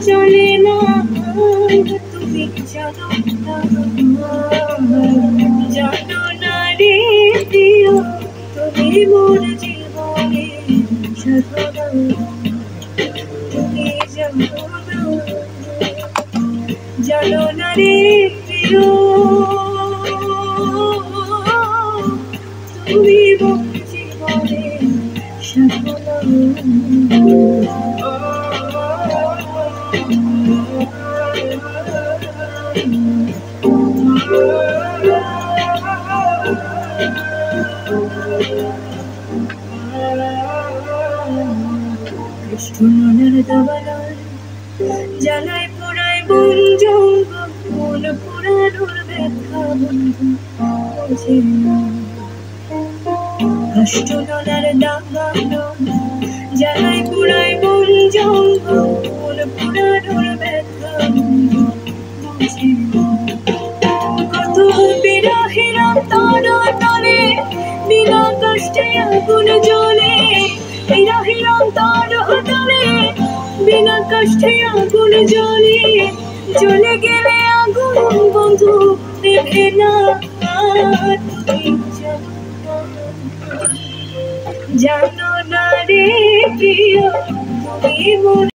চলে না তুমি জানো না, জানো না রে প্রিয় তুমি মোর জীবনে সাধনা, তুমি জানো না, জানো না রে প্রিয় তুমি মোর জীবনে সাধনা। কৃষ্ণনগর দাবানল জ্বালায় পোড়ায় বন জঙ্গল, মন পোড়ানোর ব্যথা বন্ধু বোঝে না। কৃষ্ণনগর দাবানল জ্বালায় পোড়ায় বন জঙ্গল, মন পোড়ানোর ব্যথা বন্ধু বোঝে না। কত বিরহের তারা তলে বিনা কষ্টে আগুন জ্বলে, বিরহের তারা তলে বিনা কষ্টে আগুন জ্বলে, জ্বলে গেলে আগুন বন্ধু নেভে না। তুমি জানো না রে প্রিয় তুমি মোর